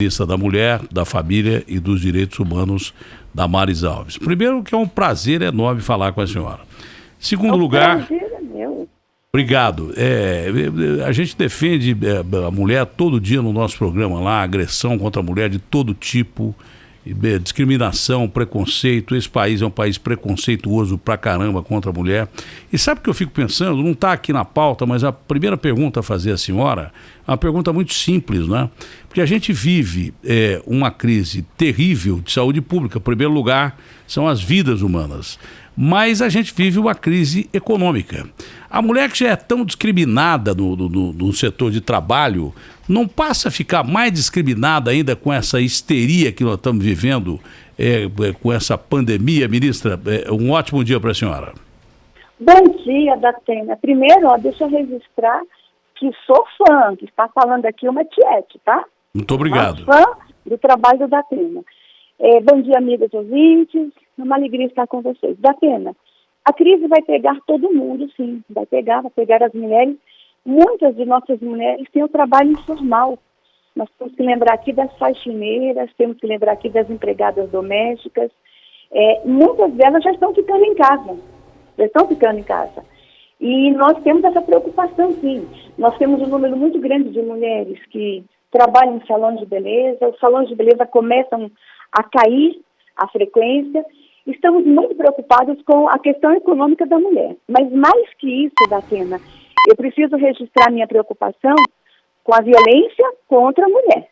Ministra da Mulher, da Família e dos Direitos Humanos, Damares Alves. Primeiro, que é um prazer enorme falar com a senhora. Segundo lugar... prazer é meu. Obrigado. A gente defende a mulher todo dia no nosso programa lá, agressão contra a mulher de todo tipo, discriminação, preconceito. Esse país é um país preconceituoso pra caramba contra a mulher. E sabe o que eu fico pensando? Não está aqui na pauta, mas a primeira pergunta a fazer à senhora é uma pergunta muito simples, né? Porque a gente vive uma crise terrível de saúde pública. Em primeiro lugar, são as vidas humanas. Mas a gente vive uma crise econômica. A mulher que já é tão discriminada no setor de trabalho, não passa a ficar mais discriminada ainda com essa histeria que nós estamos vivendo, com essa pandemia, ministra? Um ótimo dia para a senhora. Bom dia, Datena. Primeiro, deixa eu registrar que sou fã, que está falando aqui uma tiete, tá? Muito obrigado. Uma fã do trabalho da Datena. Bom dia, amigas ouvintes. É uma alegria estar com vocês. Datena, a crise vai pegar todo mundo, sim. Vai pegar as mulheres. Muitas de nossas mulheres têm o trabalho informal. Nós temos que lembrar aqui das faxineiras, temos que lembrar aqui das empregadas domésticas. Muitas delas já estão ficando em casa. E nós temos essa preocupação, sim. Nós temos um número muito grande de mulheres que trabalham em salões de beleza. Os salões de beleza começam a cair a frequência. Estamos muito preocupados com a questão econômica da mulher. Mas mais que isso, Datena, eu preciso registrar minha preocupação com a violência contra a mulher.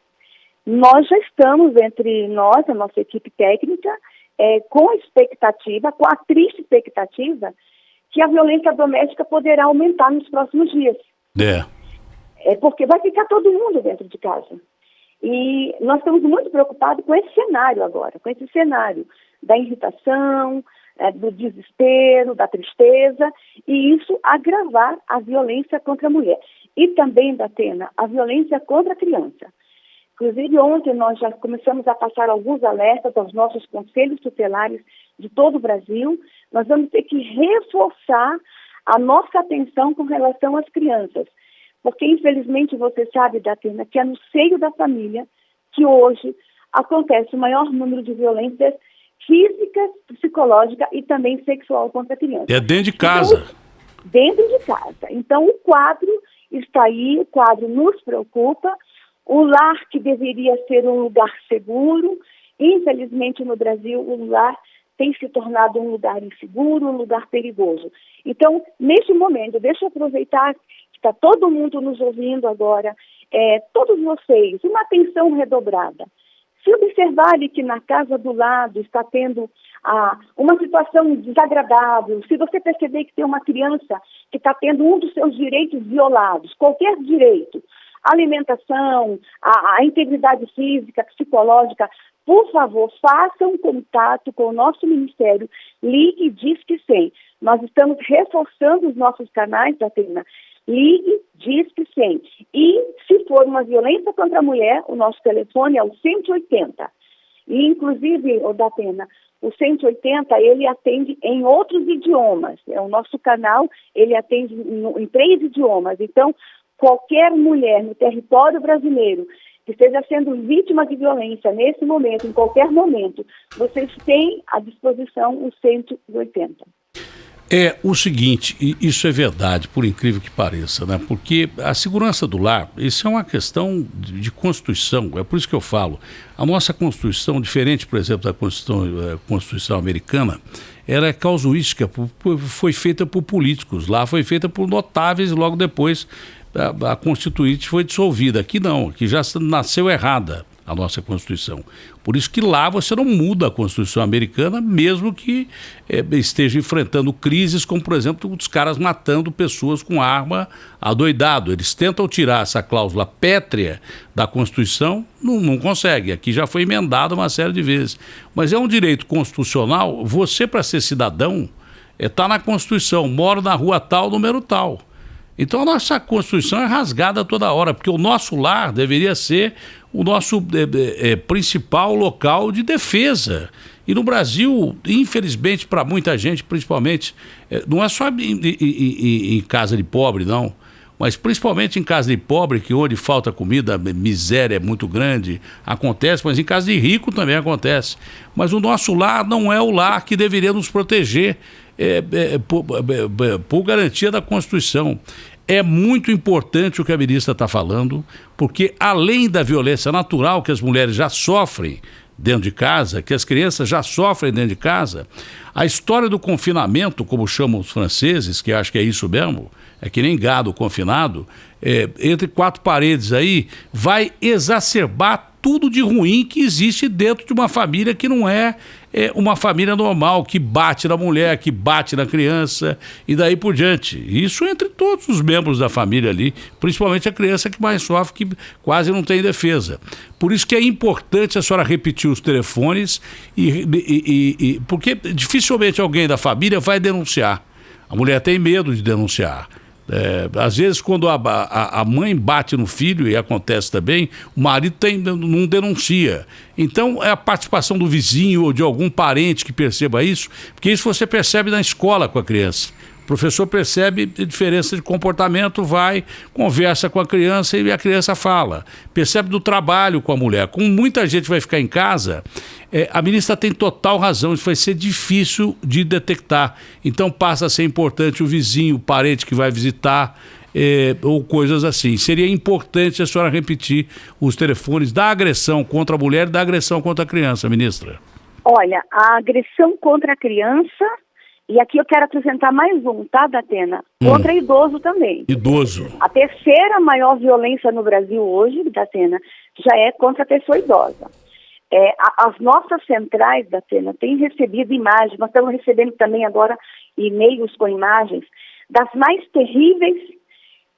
Nós já estamos entre nós, a nossa equipe técnica, com a triste expectativa que a violência doméstica poderá aumentar nos próximos dias. Porque vai ficar todo mundo dentro de casa. E nós estamos muito preocupados com esse cenário agora, com esse cenário da irritação, do desespero, da tristeza, e isso agravar a violência contra a mulher. E também, Datena, a violência contra a criança. Inclusive, ontem nós já começamos a passar alguns alertas aos nossos conselhos tutelares de todo o Brasil. Nós vamos ter que reforçar a nossa atenção com relação às crianças. Porque, infelizmente, você sabe, Datena, que é no seio da família que hoje acontece o maior número de violências físicas, psicológica e também sexual contra a criança. É dentro de casa. Então, dentro de casa. Então, o quadro está aí, o quadro nos preocupa. O lar, que deveria ser um lugar seguro, infelizmente, no Brasil, o lar tem se tornado um lugar inseguro, um lugar perigoso. Então, neste momento, deixa eu aproveitar que está todo mundo nos ouvindo agora, todos vocês, uma atenção redobrada. Se observarem que na casa do lado está tendo uma situação desagradável, se você perceber que tem uma criança que está tendo um dos seus direitos violados, qualquer direito, alimentação, a integridade física, psicológica, por favor, façam contato com o nosso Ministério, ligue Disque 100. Nós estamos reforçando os nossos canais, Datena. Ligue Disque 100. E, se for uma violência contra a mulher, o nosso telefone é o 180. E, inclusive, Datena, o 180, ele atende em outros idiomas. O nosso canal, ele atende em 3 idiomas. Então, qualquer mulher no território brasileiro que esteja sendo vítima de violência nesse momento, em qualquer momento, vocês têm à disposição o 180. É o seguinte, e isso é verdade, por incrível que pareça, né? Porque a segurança do lar, isso é uma questão de Constituição, é por isso que eu falo. A nossa Constituição, diferente, por exemplo, da Constituição americana, ela é causuística, foi feita por políticos, lá foi feita por notáveis e logo depois a Constituinte foi dissolvida. Aqui não, aqui já nasceu errada a nossa Constituição. Por isso que lá você não muda a Constituição americana, mesmo que esteja enfrentando crises, como, por exemplo, os caras matando pessoas com arma adoidado. Eles tentam tirar essa cláusula pétrea da Constituição, não conseguem. Aqui já foi emendada uma série de vezes. Mas é um direito constitucional, você, para ser cidadão, está na Constituição, mora na rua tal, número tal. Então a nossa Constituição é rasgada toda hora, porque o nosso lar deveria ser o nosso principal local de defesa. E no Brasil, infelizmente, para muita gente, principalmente, não é só em casa de pobre, não. mas principalmente em casa de pobre, que onde falta comida, a miséria é muito grande, acontece, mas em casa de rico também acontece. Mas o nosso lar não é o lar que deveria nos proteger por garantia da Constituição. É muito importante o que a ministra está falando, porque além da violência natural que as mulheres já sofrem dentro de casa, que as crianças já sofrem dentro de casa, a história do confinamento, como chamam os franceses, que acho que é isso mesmo, é que nem gado confinado, entre quatro paredes aí, vai exacerbar tudo de ruim que existe dentro de uma família que não é uma família normal, que bate na mulher, que bate na criança e daí por diante. Isso entre todos os membros da família ali, principalmente a criança que mais sofre, que quase não tem defesa. Por isso que é importante a senhora repetir os telefones, porque dificilmente alguém da família vai denunciar. A mulher tem medo de denunciar. Às vezes quando a mãe bate no filho, e acontece também, o marido não denuncia. Então é a participação do vizinho ou de algum parente que perceba isso, porque isso você percebe na escola com a criança. O professor percebe diferença de comportamento, vai, conversa com a criança e a criança fala. Percebe do trabalho com a mulher. Como muita gente vai ficar em casa, a ministra tem total razão, isso vai ser difícil de detectar. Então passa a ser importante o vizinho, o parente que vai visitar, ou coisas assim. Seria importante a senhora repetir os telefones da agressão contra a mulher e da agressão contra a criança, ministra. Olha, a agressão contra a criança... E aqui eu quero acrescentar mais um, tá, Datena? Contra idoso também. Idoso. A terceira maior violência no Brasil hoje, Datena, já é contra a pessoa idosa. As nossas centrais, Datena, têm recebido imagens, nós estamos recebendo também agora e-mails com imagens das mais terríveis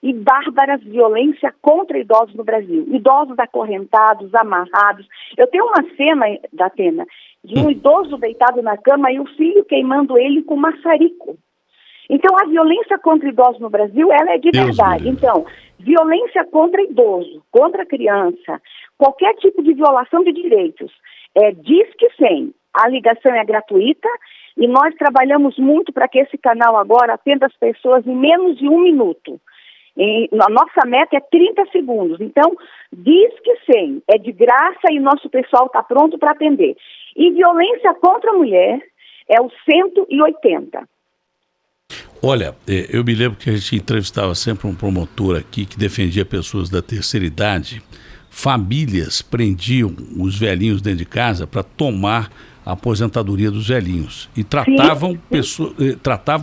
e bárbaras violências contra idosos no Brasil. Idosos acorrentados, amarrados. Eu tenho uma cena, Datena, de um idoso deitado na cama e o filho queimando ele com maçarico. Então, a violência contra idosos no Brasil, ela é de verdade. Então, violência contra idoso, contra criança, qualquer tipo de violação de direitos, Disque 100. A ligação é gratuita e nós trabalhamos muito para que esse canal agora atenda as pessoas em menos de 1 minuto. A nossa meta é 30 segundos. Então, Disque 100 é de graça e nosso pessoal está pronto para atender. E violência contra a mulher é o 180. Olha, eu me lembro que a gente entrevistava sempre um promotor aqui que defendia pessoas da terceira idade. Famílias prendiam os velhinhos dentro de casa para tomar a aposentadoria dos velhinhos. E tratavam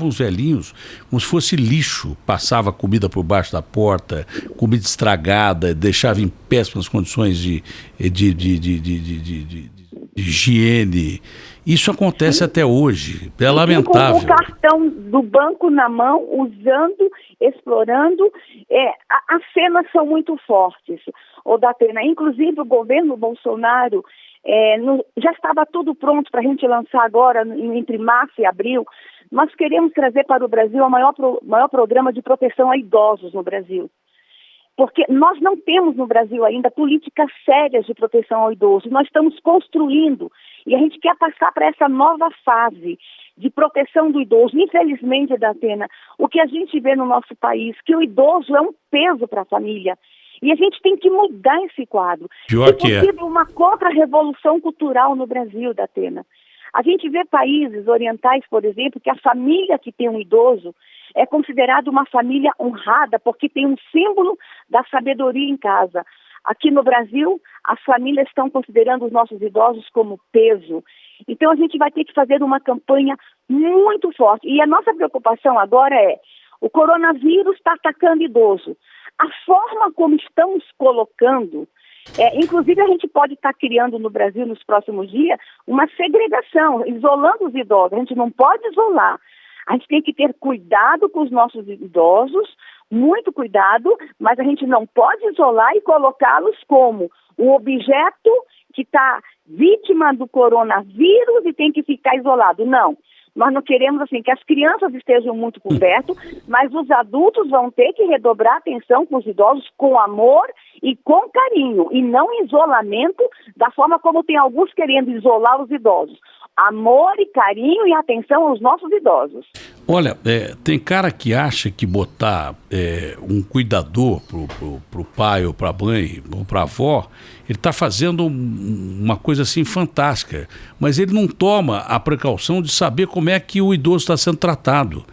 os velhinhos como se fosse lixo. Passava comida por baixo da porta, comida estragada, deixava em péssimas condições de higiene. Isso acontece até hoje. É lamentável. Com o cartão do banco na mão, usando, explorando. As cenas são muito fortes, Datena. Inclusive o governo Bolsonaro já estava tudo pronto para a gente lançar agora, entre março e abril. Nós queremos trazer para o Brasil o maior programa de proteção a idosos no Brasil. Porque nós não temos no Brasil ainda políticas sérias de proteção ao idoso. Nós estamos construindo e a gente quer passar para essa nova fase de proteção do idoso. Infelizmente, Datena, o que a gente vê no nosso país, que o idoso é um peso para a família. E a gente tem que mudar esse quadro. Pior que é. Possível uma contra-revolução cultural no Brasil, Datena. A gente vê países orientais, por exemplo, que a família que tem um idoso é considerada uma família honrada, porque tem um símbolo da sabedoria em casa. Aqui no Brasil, as famílias estão considerando os nossos idosos como peso. Então a gente vai ter que fazer uma campanha muito forte. E a nossa preocupação agora o coronavírus está atacando idoso. A forma como estamos colocando, inclusive a gente pode estar criando no Brasil nos próximos dias uma segregação, isolando os idosos. A gente não pode isolar. A gente tem que ter cuidado com os nossos idosos, muito cuidado, mas a gente não pode isolar e colocá-los como um objeto que está vítima do coronavírus e tem que ficar isolado. Não. Nós não queremos assim que as crianças estejam muito por perto, mas os adultos vão ter que redobrar atenção com os idosos com amor e com carinho, e não isolamento da forma como tem alguns querendo isolar os idosos. amor e carinho e atenção aos nossos idosos. Olha, tem cara que acha que botar um cuidador pro pai ou pra mãe ou pra avó, ele está fazendo uma coisa assim fantástica, mas ele não toma a precaução de saber como é que o idoso está sendo tratado.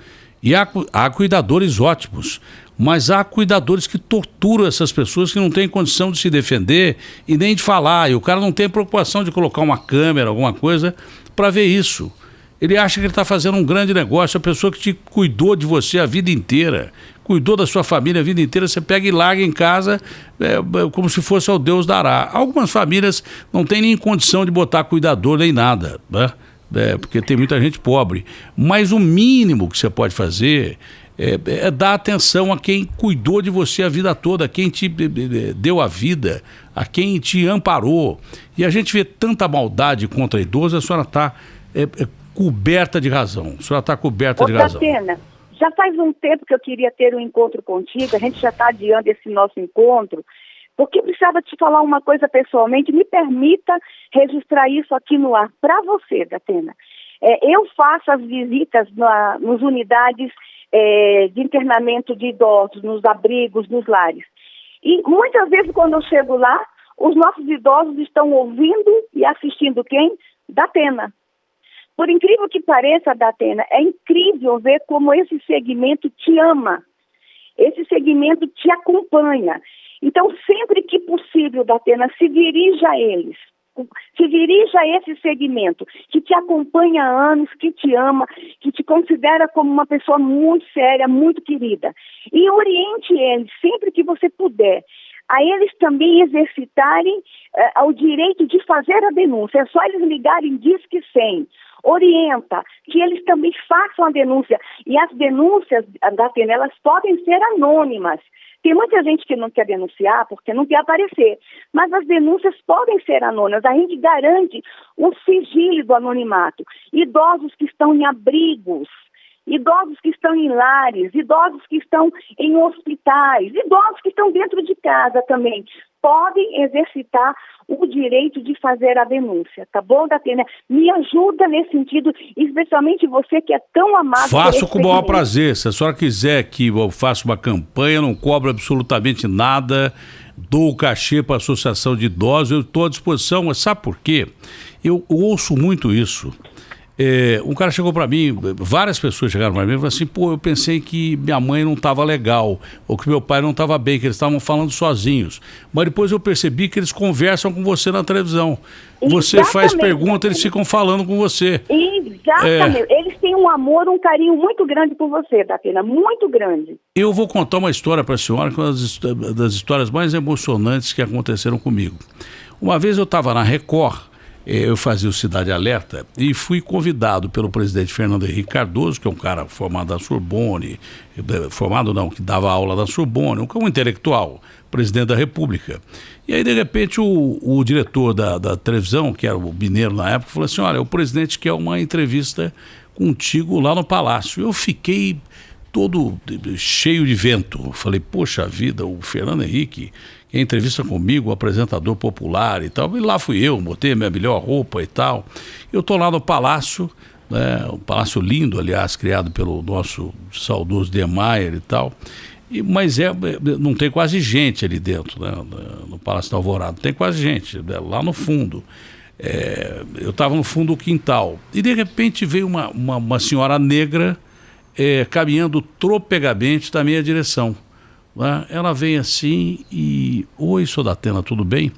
E há cuidadores ótimos, mas há cuidadores que torturam essas pessoas que não têm condição de se defender e nem de falar, e o cara não tem preocupação de colocar uma câmera, alguma coisa, para ver isso. Ele acha que ele está fazendo um grande negócio. A pessoa que te cuidou de você a vida inteira, cuidou da sua família a vida inteira, você pega e larga em casa como se fosse ao Deus dará. Algumas famílias não têm nem condição de botar cuidador nem nada, né? Porque tem muita gente pobre. Mas o mínimo que você pode fazer é dar atenção a quem cuidou de você a vida toda, a quem te deu a vida, a quem te amparou. E a gente vê tanta maldade contra idosos, a senhora está coberta de razão. A senhora está coberta de razão. Datena, já faz um tempo que eu queria ter um encontro contigo, a gente já está adiando esse nosso encontro, porque precisava te falar uma coisa pessoalmente. Me permita registrar isso aqui no ar para você, Datena. Eu faço as visitas nas unidades de internamento de idosos, nos abrigos, nos lares. E muitas vezes quando eu chego lá, os nossos idosos estão ouvindo e assistindo quem? Datena. Por incrível que pareça, Datena, é incrível ver como esse segmento te ama, esse segmento te acompanha. Então, sempre que possível, Datena, se dirija a eles, se dirija a esse segmento que te acompanha há anos, que te ama, que te considera como uma pessoa muito séria, muito querida. E oriente eles, sempre que você puder, a eles também exercitarem o direito de fazer a denúncia. É só eles ligarem Disque 100. Orienta que eles também façam a denúncia. E as denúncias, Datena, elas podem ser anônimas. Tem muita gente que não quer denunciar porque não quer aparecer, mas as denúncias podem ser anônimas. A gente garante o sigilo do anonimato. Idosos que estão em abrigos, idosos que estão em lares, idosos que estão em hospitais, idosos que estão dentro de casa também, podem exercitar o direito de fazer a denúncia, tá bom, Datena? Me ajuda nesse sentido, especialmente você que é tão amado. Faço com o maior prazer. Se a senhora quiser que eu faça uma campanha, não cobro absolutamente nada, dou o cachê para a Associação de Idosos, eu estou à disposição. Mas sabe por quê? Eu ouço muito isso. Um cara chegou para mim, várias pessoas chegaram para mim e falaram assim: pô, eu pensei que minha mãe não estava legal, ou que meu pai não estava bem, que eles estavam falando sozinhos. Mas depois eu percebi que eles conversam com você na televisão. Você Exatamente. Faz pergunta, eles ficam falando com você. Exatamente. Eles têm um amor, um carinho muito grande por você, Datena, muito grande. Eu vou contar uma história para a senhora, que é uma das histórias mais emocionantes que aconteceram comigo. Uma vez eu estava na Record, eu fazia o Cidade Alerta e fui convidado pelo presidente Fernando Henrique Cardoso, que é um cara formado da Sorbonne, que dava aula da Sorbonne, um intelectual, presidente da República. E aí, de repente, o diretor da televisão, que era o Mineiro na época, falou assim: olha, o presidente quer uma entrevista contigo lá no Palácio. Eu fiquei todo cheio de vento. Eu falei: poxa vida, o Fernando Henrique, que entrevista comigo, o apresentador popular e tal. E lá fui eu, botei a minha melhor roupa e tal. Eu estou lá no Palácio, né, um palácio lindo, aliás, criado pelo nosso saudoso Niemeyer e tal. Mas não tem quase gente ali dentro, né, no Palácio da Alvorada. Não tem quase gente, lá no fundo. Eu estava no fundo do quintal. E de repente veio uma senhora negra caminhando tropegamente da minha direção. Ela vem assim e: oi, sou Datena, tudo bem?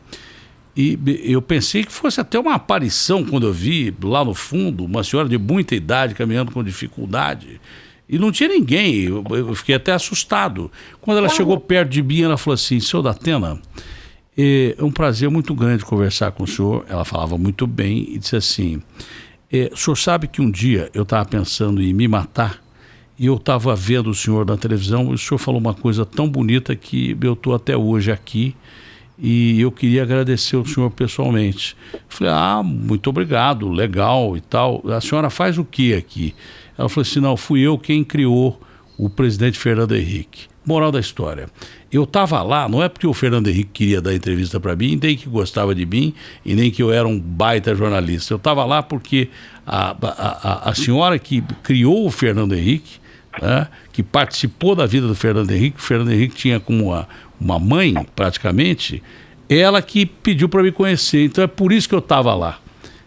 E eu pensei que fosse até uma aparição quando eu vi lá no fundo uma senhora de muita idade caminhando com dificuldade e não tinha ninguém. Eu fiquei até assustado. Quando ela chegou perto de mim, ela falou assim: seu Datena, é um prazer muito grande conversar com o senhor. Ela falava muito bem e disse assim: o senhor sabe que um dia eu estava pensando em me matar? E eu estava vendo o senhor na televisão e o senhor falou uma coisa tão bonita que eu estou até hoje aqui e eu queria agradecer o senhor pessoalmente. Falei: muito obrigado, legal e tal. A senhora faz o que aqui? Ela falou assim: não, fui eu quem criou o presidente Fernando Henrique. Moral da história. Eu estava lá, não é porque o Fernando Henrique queria dar entrevista para mim, nem que gostava de mim, e nem que eu era um baita jornalista. Eu estava lá porque a senhora que criou o Fernando Henrique, né, que participou da vida do Fernando Henrique, o Fernando Henrique tinha como uma mãe, praticamente, ela que pediu para me conhecer. Então é por isso que eu estava lá.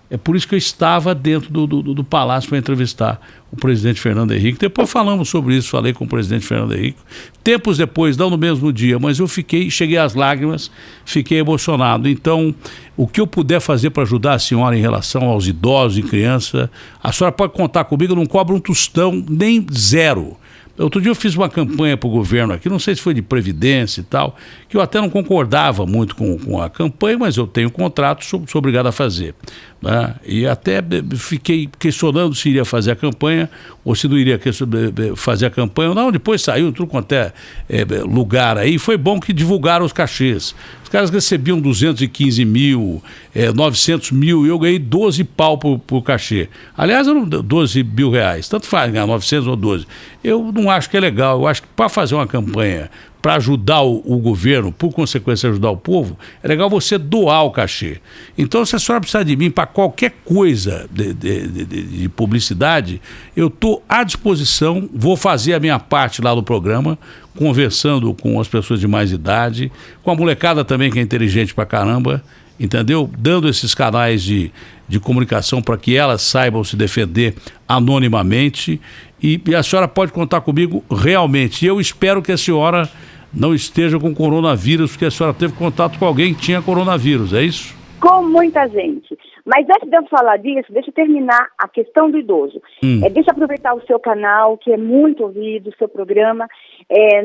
É por isso que eu estava dentro do palácio para entrevistar o presidente Fernando Henrique. Depois falamos sobre isso, falei com o presidente Fernando Henrique. Tempos depois, não no mesmo dia, mas eu cheguei às lágrimas, fiquei emocionado. Então, o que eu puder fazer para ajudar a senhora em relação aos idosos e crianças, a senhora pode contar comigo, eu não cobro um tostão, nem zero. Outro dia eu fiz uma campanha para o governo aqui, não sei se foi de Previdência e tal, que eu até não concordava muito com a campanha, mas eu tenho contrato, sou obrigado a fazer. Né? E até fiquei questionando se iria fazer a campanha ou se não iria fazer a campanha. Não, depois saiu tudo quanto é lugar aí. Foi bom que divulgaram os cachês. Os caras recebiam 215 mil, 900 mil, e eu ganhei 12 pau por cachê. Aliás, eram 12 mil reais. Tanto faz ganhar 900 ou 12. Eu não acho que é legal. Eu acho que para fazer uma campanha para ajudar o governo, por consequência ajudar o povo, é legal você doar o cachê. Então, se a senhora precisar de mim para qualquer coisa de publicidade, eu estou à disposição, vou fazer a minha parte lá no programa, conversando com as pessoas de mais idade, com a molecada também que é inteligente pra caramba, entendeu? Dando esses canais de comunicação para que elas saibam se defender anonimamente, e a senhora pode contar comigo realmente. E eu espero que a senhora não esteja com coronavírus, porque a senhora teve contato com alguém que tinha coronavírus, é isso? Com muita gente. Mas antes de eu falar disso, deixa eu terminar a questão do idoso. Deixa eu aproveitar o seu canal, que é muito ouvido, o seu programa.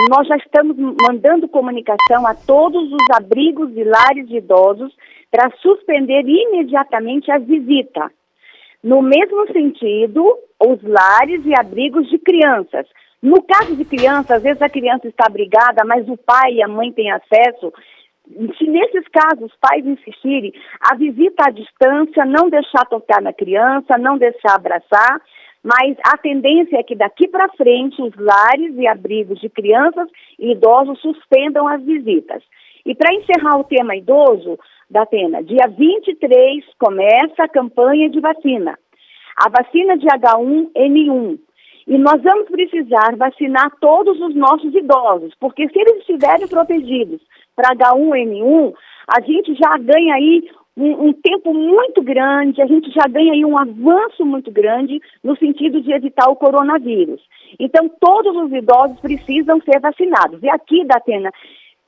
Nós já estamos mandando comunicação a todos os abrigos e lares de idosos para suspender imediatamente a visita. No mesmo sentido, os lares e abrigos de crianças. No caso de criança, às vezes a criança está abrigada, mas o pai e a mãe têm acesso. Se nesses casos os pais insistirem, a visita à distância, não deixar tocar na criança, não deixar abraçar, mas a tendência é que daqui para frente os lares e abrigos de crianças e idosos suspendam as visitas. E para encerrar o tema idoso, Datena, dia 23 começa a campanha de vacina. A vacina de H1N1. E nós vamos precisar vacinar todos os nossos idosos, porque se eles estiverem protegidos para H1N1, a gente já ganha aí um tempo muito grande, a gente já ganha aí um avanço muito grande no sentido de evitar o coronavírus. Então, todos os idosos precisam ser vacinados. E aqui, Datena,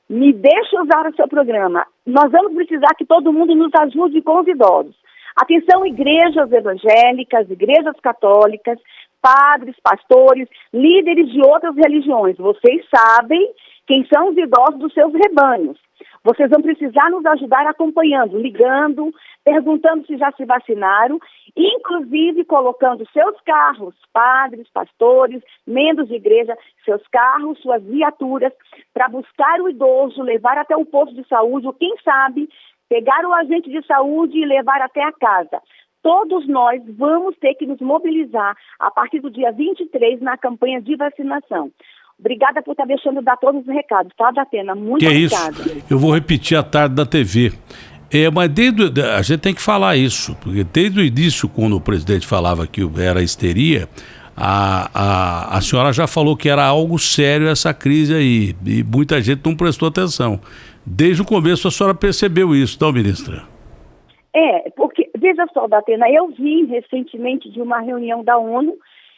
me deixa usar o seu programa. Nós vamos precisar que todo mundo nos ajude com os idosos. Atenção, igrejas evangélicas, igrejas católicas, padres, pastores, líderes de outras religiões. Vocês sabem quem são os idosos dos seus rebanhos. Vocês vão precisar nos ajudar acompanhando, ligando, perguntando se já se vacinaram, inclusive colocando seus carros, padres, pastores, membros de igreja, seus carros, suas viaturas, para buscar o idoso, levar até o posto de saúde, ou quem sabe, pegar o agente de saúde e levar até a casa. Todos nós vamos ter que nos mobilizar a partir do dia 23 na campanha de vacinação. Obrigada por estar deixando dar todos os recados, tá, Datena? Muito obrigada. Isso? Eu vou repetir à tarde da TV. Mas a gente tem que falar isso, porque desde o início, quando o presidente falava que era histeria, a senhora já falou que era algo sério essa crise aí, e muita gente não prestou atenção. Desde o começo a senhora percebeu isso, não, ministra? Porque, veja só, Datena, eu vim recentemente de uma reunião da ONU.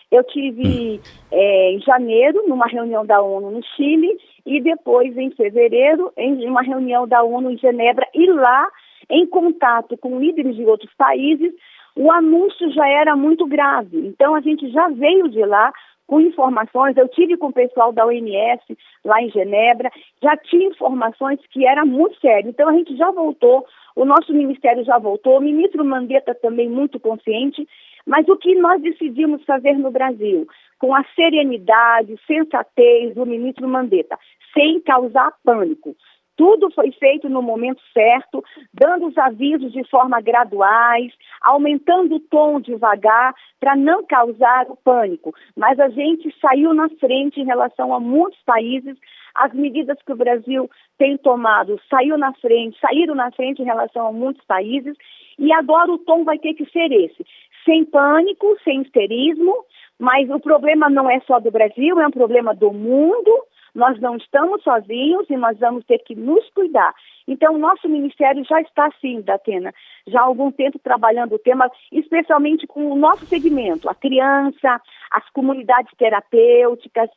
Eu tive em janeiro, numa reunião da ONU no Chile, e depois em fevereiro, em uma reunião da ONU em Genebra, e lá, em contato com líderes de outros países, o anúncio já era muito grave. Então, a gente já veio de lá com informações. Eu tive com o pessoal da OMS lá em Genebra, já tinha informações que era muito sério. Então, a gente já voltou, o nosso ministério já voltou, o ministro Mandetta também muito consciente. Mas o que nós decidimos fazer no Brasil, com a serenidade, sensatez do ministro Mandetta, sem causar pânico. Tudo foi feito no momento certo, dando os avisos de forma graduais, aumentando o tom devagar, para não causar o pânico. Mas a gente saiu na frente em relação a muitos países, As medidas que o Brasil tem tomado saíram na frente em relação a muitos países, e agora o tom vai ter que ser esse. Sem pânico, sem histerismo, mas o problema não é só do Brasil, é um problema do mundo. Nós não estamos sozinhos e nós vamos ter que nos cuidar. Então, o nosso ministério já está, sim, Datena, já há algum tempo trabalhando o tema, especialmente com o nosso segmento, a criança, as comunidades terapêuticas,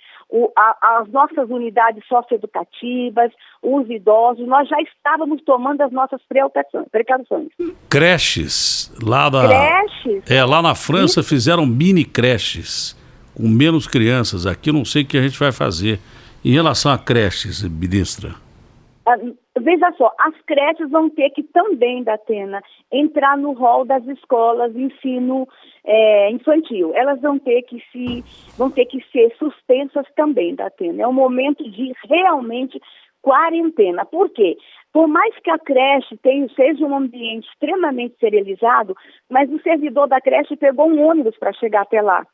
as nossas unidades socioeducativas, os idosos. Nós já estávamos tomando as nossas precauções. Creches. Creches? Lá na França fizeram mini creches com menos crianças. Aqui não sei o que a gente vai fazer. Em relação a creches, ministra? Veja só, as creches vão ter que também, Datena, entrar no rol das escolas de ensino infantil. Elas vão ter que ser suspensas também, Datena. É um momento de realmente quarentena. Por quê? Por mais que a creche seja um ambiente extremamente serializado, mas o servidor da creche pegou um ônibus para chegar até lá.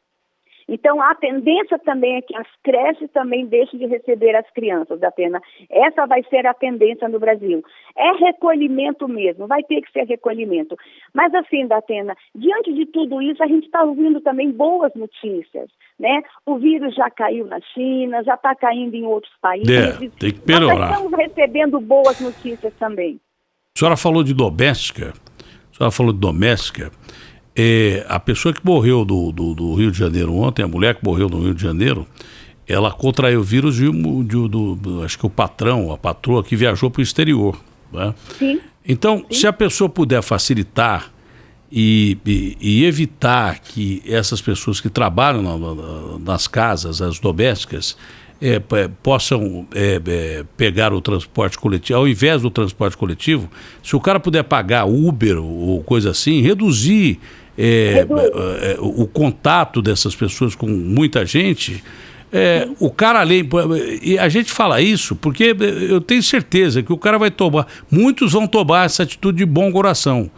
Então, a tendência também é que as creches também deixem de receber as crianças, Datena. Essa vai ser a tendência no Brasil. É recolhimento mesmo, vai ter que ser recolhimento. Mas assim, Datena, diante de tudo isso, a gente está ouvindo também boas notícias, né? O vírus já caiu na China, já está caindo em outros países. Tem que melhorar. Nós estamos recebendo boas notícias também. A senhora falou de doméstica. A pessoa que morreu do Rio de Janeiro ontem, a mulher que morreu no Rio de Janeiro, ela contraiu o vírus acho que o patrão, a patroa que viajou para o exterior. Né? Sim. Então, se a pessoa puder facilitar e evitar que essas pessoas que trabalham nas casas, as domésticas, possam pegar o transporte coletivo, ao invés do transporte coletivo, se o cara puder pagar Uber ou coisa assim, reduzir o contato dessas pessoas com muita gente, o cara e a gente fala isso porque eu tenho certeza que o cara vai tomar, muitos vão tomar essa atitude de bom coração.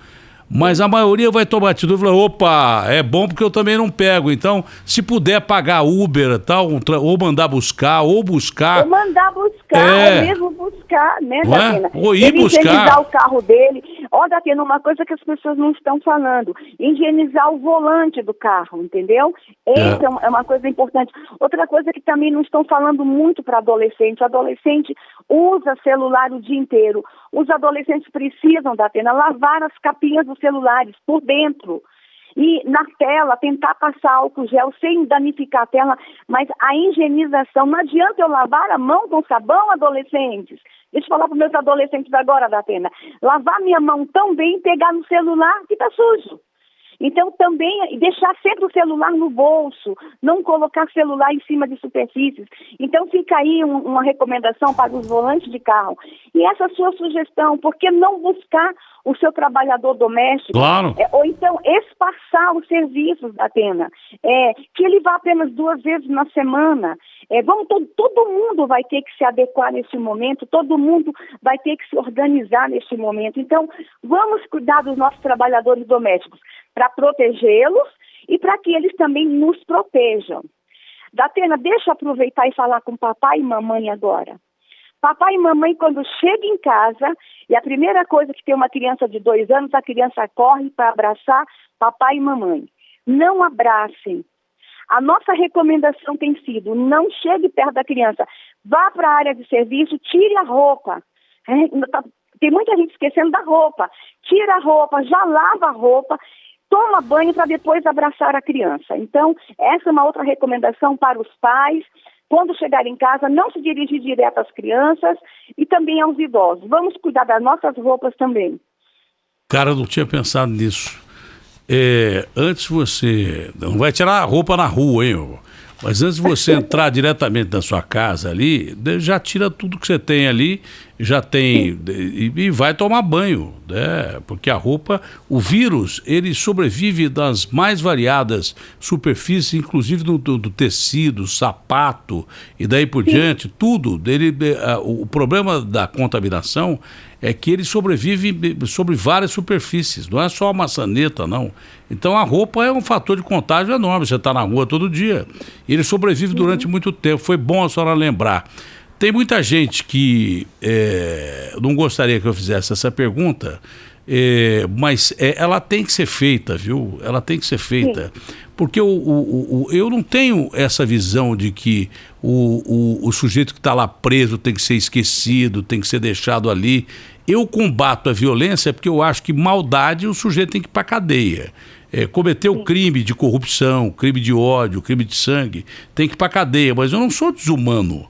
Mas a maioria vai tomar atitude e falar, opa, é bom porque eu também não pego. Então, se puder pagar Uber tal, ou mandar buscar, ou buscar... Ou mandar buscar, ou mesmo buscar, né, Datena? Ou ir ele buscar. Higienizar o carro dele. Datena, uma coisa que as pessoas não estão falando. Higienizar o volante do carro, entendeu? Essa é uma coisa importante. Outra coisa que também não estão falando muito para adolescente. O adolescente usa celular o dia inteiro. Os adolescentes precisam, Datena, lavar as capinhas dos celulares por dentro. E na tela, tentar passar álcool gel sem danificar a tela, mas a higienização, não adianta eu lavar a mão com sabão, adolescentes. Deixa eu falar para os meus adolescentes agora, Datena. Lavar minha mão tão bem e pegar no celular que está sujo. Então, também deixar sempre o celular no bolso, não colocar celular em cima de superfícies. Então, fica aí uma recomendação para os volantes de carro. E essa sua sugestão, por que não buscar o seu trabalhador doméstico? Claro. Ou então, espaçar os serviços, Datena. Que ele vá apenas 2 vezes na semana. Todo mundo vai ter que se adequar nesse momento, todo mundo vai ter que se organizar nesse momento. Então, vamos cuidar dos nossos trabalhadores domésticos para protegê-los e para que eles também nos protejam. Datena, deixa eu aproveitar e falar com papai e mamãe agora. Papai e mamãe, quando chega em casa, e a primeira coisa que tem uma criança de 2 anos, a criança corre para abraçar papai e mamãe. Não abracem. A nossa recomendação tem sido, não chegue perto da criança, vá para a área de serviço, tire a roupa. Tem muita gente esquecendo da roupa. Tira a roupa, já lava a roupa, toma banho para depois abraçar a criança. Então, essa é uma outra recomendação para os pais. Quando chegar em casa, não se dirigir direto às crianças e também aos idosos. Vamos cuidar das nossas roupas também. Cara, eu não tinha pensado nisso. Antes você... Não vai tirar a roupa na rua, hein? Mas antes de você entrar diretamente na sua casa ali, já tira tudo que você tem ali, já tem... E vai tomar banho, né? Porque a roupa... O vírus, ele sobrevive das mais variadas superfícies, inclusive do tecido, sapato e daí por diante, tudo. O problema da contaminação é que ele sobrevive sobre várias superfícies, não é só a maçaneta, não. Então a roupa é um fator de contágio enorme, você está na rua todo dia. Ele sobrevive durante muito tempo, foi bom a senhora lembrar. Tem muita gente que não gostaria que eu fizesse essa pergunta, mas ela tem que ser feita, viu? Ela tem que ser feita. Sim. Porque eu não tenho essa visão de que o sujeito que está lá preso tem que ser esquecido, tem que ser deixado ali. Eu combato a violência porque eu acho que maldade o sujeito tem que ir para a cadeia. Cometeu crime de corrupção, crime de ódio, crime de sangue, tem que ir para a cadeia, mas eu não sou desumano.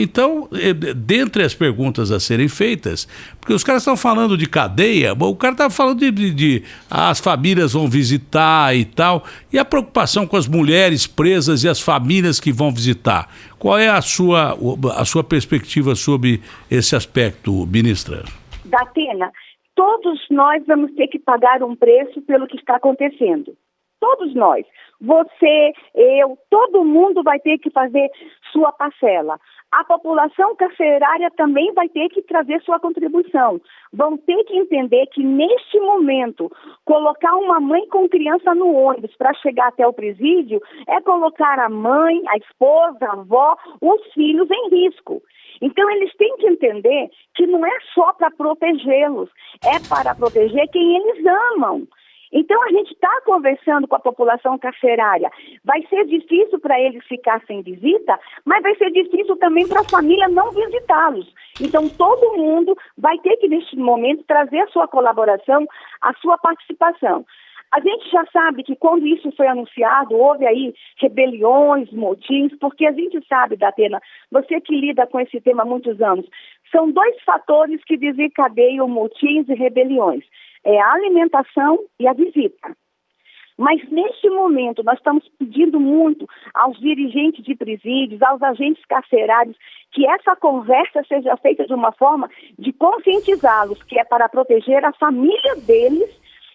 Então, dentre as perguntas a serem feitas, porque os caras estão falando de cadeia, o cara está falando de as famílias vão visitar e tal, e a preocupação com as mulheres presas e as famílias que vão visitar. Qual é a sua perspectiva sobre esse aspecto, ministra? Datena, todos nós vamos ter que pagar um preço pelo que está acontecendo. Todos nós. Você, eu, todo mundo vai ter que fazer sua parcela. A população carcerária também vai ter que trazer sua contribuição. Vão ter que entender que, neste momento, colocar uma mãe com criança no ônibus para chegar até o presídio é colocar a mãe, a esposa, a avó, os filhos em risco. Então, eles têm que entender que não é só para protegê-los, é para proteger quem eles amam. Então, a gente está conversando com a população carcerária. Vai ser difícil para eles ficar sem visita, mas vai ser difícil também para a família não visitá-los. Então, todo mundo vai ter que, neste momento, trazer a sua colaboração, a sua participação. A gente já sabe que quando isso foi anunciado, houve aí rebeliões, motins, porque a gente sabe, Datena, você que lida com esse tema há muitos anos, são dois fatores que desencadeiam motins e rebeliões. É a alimentação e a visita. Mas, neste momento, nós estamos pedindo muito aos dirigentes de presídios, aos agentes carcerários, que essa conversa seja feita de uma forma de conscientizá-los, que é para proteger a família deles,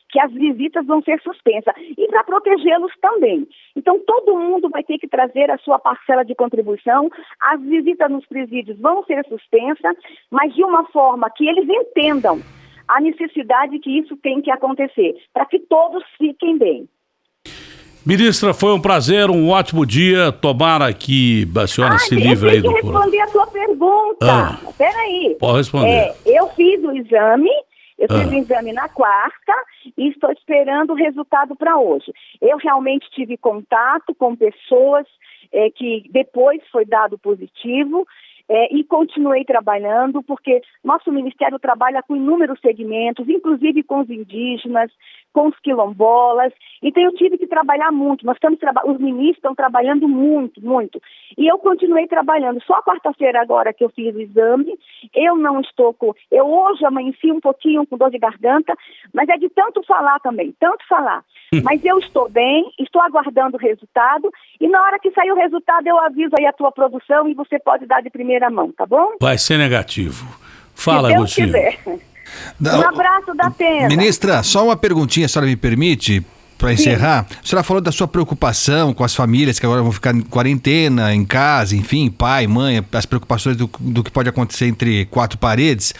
que as visitas vão ser suspensas, e para protegê-los também. Então, todo mundo vai ter que trazer a sua parcela de contribuição, as visitas nos presídios vão ser suspensas, mas de uma forma que eles entendam a necessidade que isso tem que acontecer, para que todos fiquem bem. Ministra, foi um prazer, um ótimo dia. Tomara que a senhora se livre aí do... Eu tenho que responder a sua pergunta. Peraí. Pode responder. Eu fiz o exame, fiz o exame na quarta e estou esperando o resultado para hoje. Eu realmente tive contato com pessoas que depois foi dado positivo, e continuei trabalhando, porque nosso ministério trabalha com inúmeros segmentos, inclusive com os indígenas, com os quilombolas, então eu tive que trabalhar muito, os ministros estão trabalhando muito, muito, e eu continuei trabalhando. Só quarta-feira agora que eu fiz o exame, eu hoje amanheci um pouquinho com dor de garganta, mas é de tanto falar também, mas eu estou bem, estou aguardando o resultado, e na hora que sair o resultado eu aviso aí a tua produção e você pode dar de primeira mão, tá bom? Vai ser negativo. Fala, Agostinho. Um abraço, Datena. Ministra, só uma perguntinha, a senhora me permite, para encerrar. A senhora falou da sua preocupação com as famílias que agora vão ficar em quarentena, em casa, enfim, pai, mãe, as preocupações do que pode acontecer entre quatro paredes.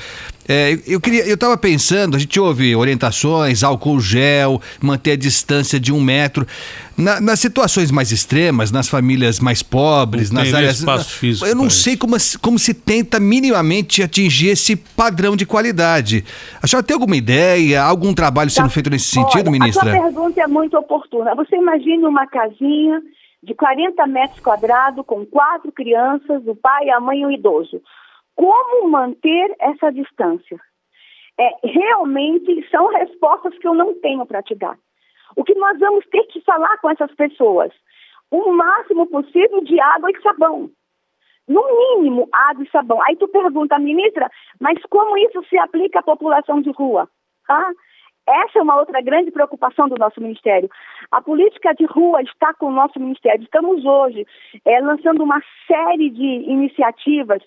Eu estava pensando, a gente ouve orientações, álcool gel, manter a distância de 1 metro. Nas situações mais extremas, nas famílias mais pobres, nas áreas... espaço físico, eu não sei como se tenta minimamente atingir esse padrão de qualidade. A senhora tem alguma ideia, algum trabalho sendo feito nesse sentido, ministra? A sua pergunta é muito oportuna. Você imagina uma casinha de 40 metros quadrados com 4 crianças, o pai, a mãe e o idoso. Como manter essa distância? Realmente são respostas que eu não tenho para te dar. O que nós vamos ter que falar com essas pessoas? O máximo possível de água e sabão. No mínimo, água e sabão. Aí tu pergunta, ministra, mas como isso se aplica à população de rua? Essa é uma outra grande preocupação do nosso ministério. A política de rua está com o nosso ministério. Estamos hoje lançando uma série de iniciativas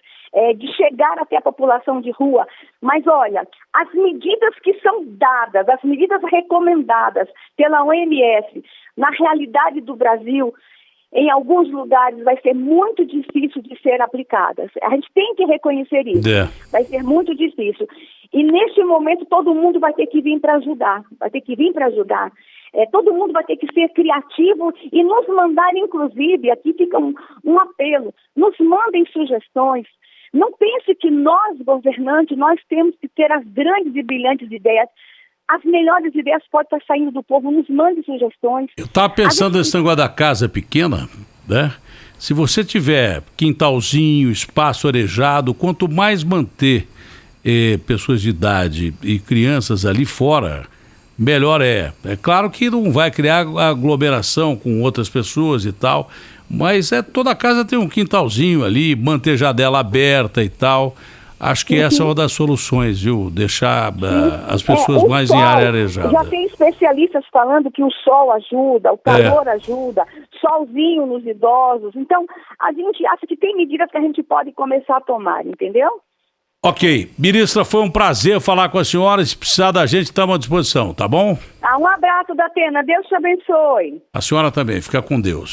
de chegar até a população de rua. Mas olha, as medidas que são dadas, as medidas recomendadas pela OMS, na realidade do Brasil, em alguns lugares vai ser muito difícil de ser aplicadas. A gente tem que reconhecer isso. Vai ser muito difícil. E neste momento todo mundo vai ter que vir para ajudar. Todo mundo vai ter que ser criativo e nos mandar, inclusive, aqui fica um apelo, nos mandem sugestões. Não pense que nós, governantes, nós temos que ter as grandes e brilhantes ideias. As melhores ideias podem estar saindo do povo, nos mande sugestões. Eu estava pensando nesse negócio da casa pequena, né? Se você tiver quintalzinho, espaço arejado, quanto mais manter pessoas de idade e crianças ali fora, melhor é. É claro que não vai criar aglomeração com outras pessoas e tal, mas toda casa tem um quintalzinho ali, manter janela aberta e tal. Acho que essa é uma das soluções, viu? Deixar as pessoas mais em área arejada. Já tem especialistas falando que o sol ajuda, o calor ajuda, solzinho nos idosos. Então, a gente acha que tem medidas que a gente pode começar a tomar, entendeu? Ok. Ministra, foi um prazer falar com a senhora. Se precisar da gente, estamos à disposição, tá bom? Um abraço, Datena. Deus te abençoe. A senhora também. Fica com Deus.